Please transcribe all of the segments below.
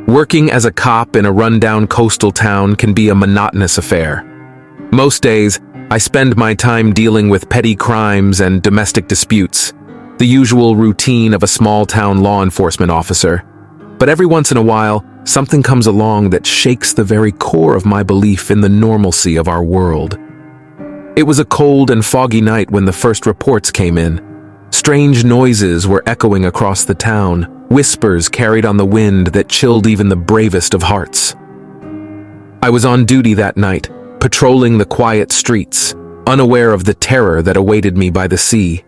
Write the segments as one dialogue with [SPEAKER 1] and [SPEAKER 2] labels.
[SPEAKER 1] Working as a cop in a rundown coastal town can be a monotonous affair. Most days, I spend my time dealing with petty crimes and domestic disputes, the usual routine of a small-town law enforcement officer. But every once in a while, something comes along that shakes the very core of my belief in the normalcy of our world. It was a cold and foggy night when the first reports came in. Strange noises were echoing across the town, whispers carried on the wind that chilled even the bravest of hearts. I was on duty that night, patrolling the quiet streets, unaware of the terror that awaited me by the sea.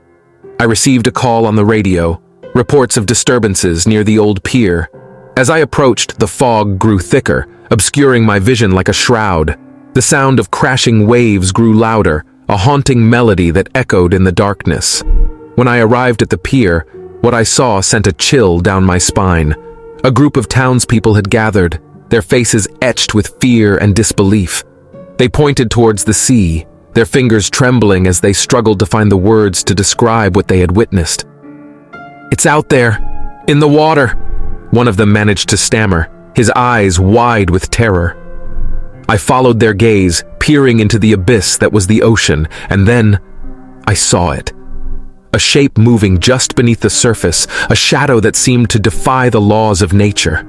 [SPEAKER 1] I received a call on the radio, reports of disturbances near the old pier. As I approached, the fog grew thicker, obscuring my vision like a shroud. The sound of crashing waves grew louder, a haunting melody that echoed in the darkness. When I arrived at the pier, what I saw sent a chill down my spine. A group of townspeople had gathered, their faces etched with fear and disbelief. They pointed towards the sea, their fingers trembling as they struggled to find the words to describe what they had witnessed. "It's out there, in the water," one of them managed to stammer, his eyes wide with terror. I followed their gaze, peering into the abyss that was the ocean, and then I saw it. A shape moving just beneath the surface, a shadow that seemed to defy the laws of nature.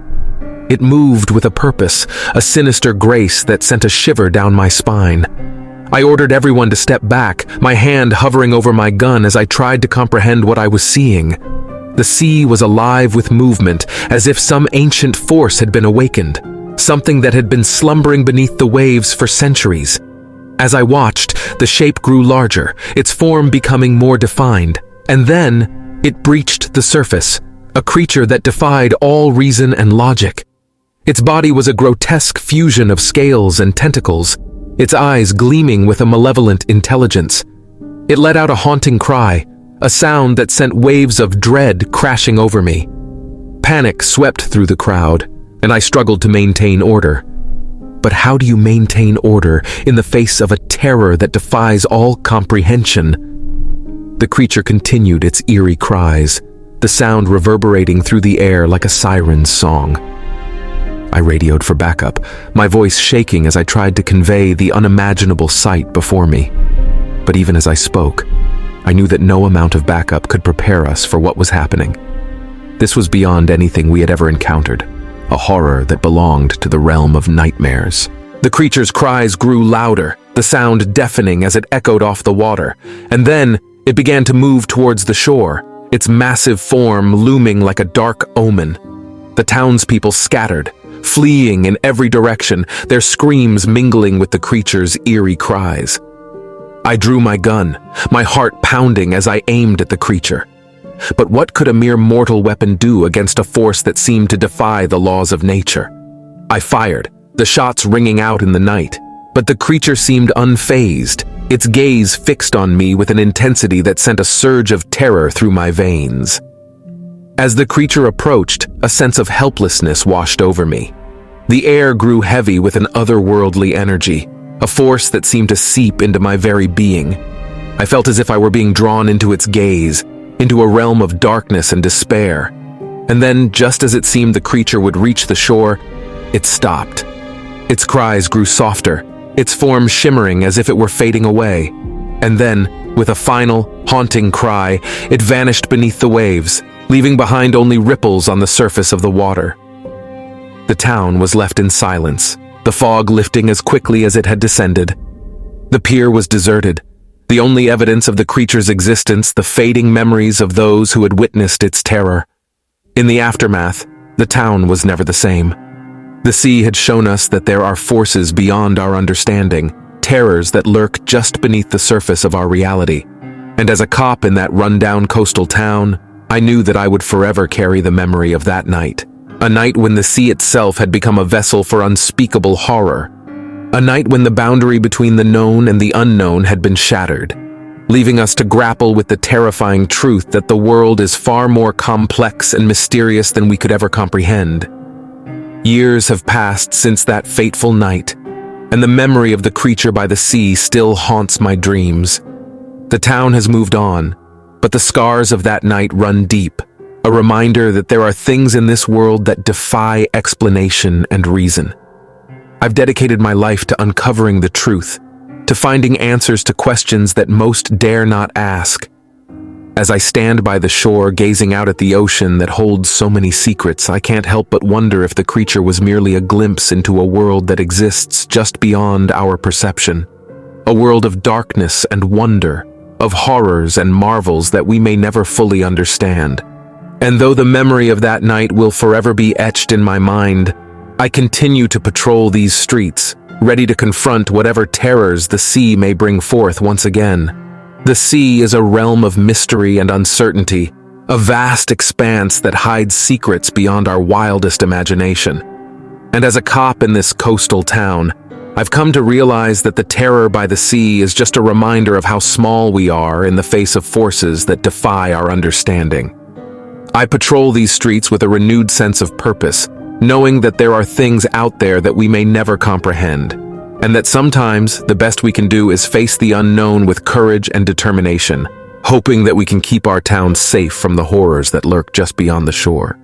[SPEAKER 1] It moved with a purpose, a sinister grace that sent a shiver down my spine. I ordered everyone to step back, my hand hovering over my gun as I tried to comprehend what I was seeing. The sea was alive with movement, as if some ancient force had been awakened, something that had been slumbering beneath the waves for centuries. As I watched, the shape grew larger, its form becoming more defined, and then it breached the surface, a creature that defied all reason and logic. Its body was a grotesque fusion of scales and tentacles, its eyes gleaming with a malevolent intelligence. It let out a haunting cry, a sound that sent waves of dread crashing over me. Panic swept through the crowd, and I struggled to maintain order. But how do you maintain order in the face of a terror that defies all comprehension? The creature continued its eerie cries, the sound reverberating through the air like a siren's song. I radioed for backup, my voice shaking as I tried to convey the unimaginable sight before me. But even as I spoke, I knew that no amount of backup could prepare us for what was happening. This was beyond anything we had ever encountered, a horror that belonged to the realm of nightmares. The creature's cries grew louder, the sound deafening as it echoed off the water, and then it began to move towards the shore, its massive form looming like a dark omen. The townspeople scattered, fleeing in every direction, their screams mingling with the creature's eerie cries. I drew my gun, my heart pounding as I aimed at the creature. But what could a mere mortal weapon do against a force that seemed to defy the laws of nature? I fired, the shots ringing out in the night, but the creature seemed unfazed, its gaze fixed on me with an intensity that sent a surge of terror through my veins. As the creature approached, a sense of helplessness washed over me. The air grew heavy with an otherworldly energy, a force that seemed to seep into my very being. I felt as if I were being drawn into its gaze, into a realm of darkness and despair. And then, just as it seemed the creature would reach the shore, it stopped. Its cries grew softer, its form shimmering as if it were fading away. And then, with a final, haunting cry, it vanished beneath the waves, leaving behind only ripples on the surface of the water. The town was left in silence, the fog lifting as quickly as it had descended. The pier was deserted, the only evidence of the creature's existence the fading memories of those who had witnessed its terror. In the aftermath, the town was never the same. The sea had shown us that there are forces beyond our understanding, terrors that lurk just beneath the surface of our reality. And as a cop in that rundown coastal town, I knew that I would forever carry the memory of that night. A night when the sea itself had become a vessel for unspeakable horror. A night when the boundary between the known and the unknown had been shattered, leaving us to grapple with the terrifying truth that the world is far more complex and mysterious than we could ever comprehend. Years have passed since that fateful night, and the memory of the creature by the sea still haunts my dreams. The town has moved on, but the scars of that night run deep, a reminder that there are things in this world that defy explanation and reason. I've dedicated my life to uncovering the truth, to finding answers to questions that most dare not ask. As I stand by the shore, gazing out at the ocean that holds so many secrets, I can't help but wonder if the creature was merely a glimpse into a world that exists just beyond our perception. A world of darkness and wonder, of horrors and marvels that we may never fully understand. And though the memory of that night will forever be etched in my mind, I continue to patrol these streets, ready to confront whatever terrors the sea may bring forth once again. The sea is a realm of mystery and uncertainty, a vast expanse that hides secrets beyond our wildest imagination. And as a cop in this coastal town, I've come to realize that the terror by the sea is just a reminder of how small we are in the face of forces that defy our understanding. I patrol these streets with a renewed sense of purpose, knowing that there are things out there that we may never comprehend, and that sometimes the best we can do is face the unknown with courage and determination, hoping that we can keep our town safe from the horrors that lurk just beyond the shore.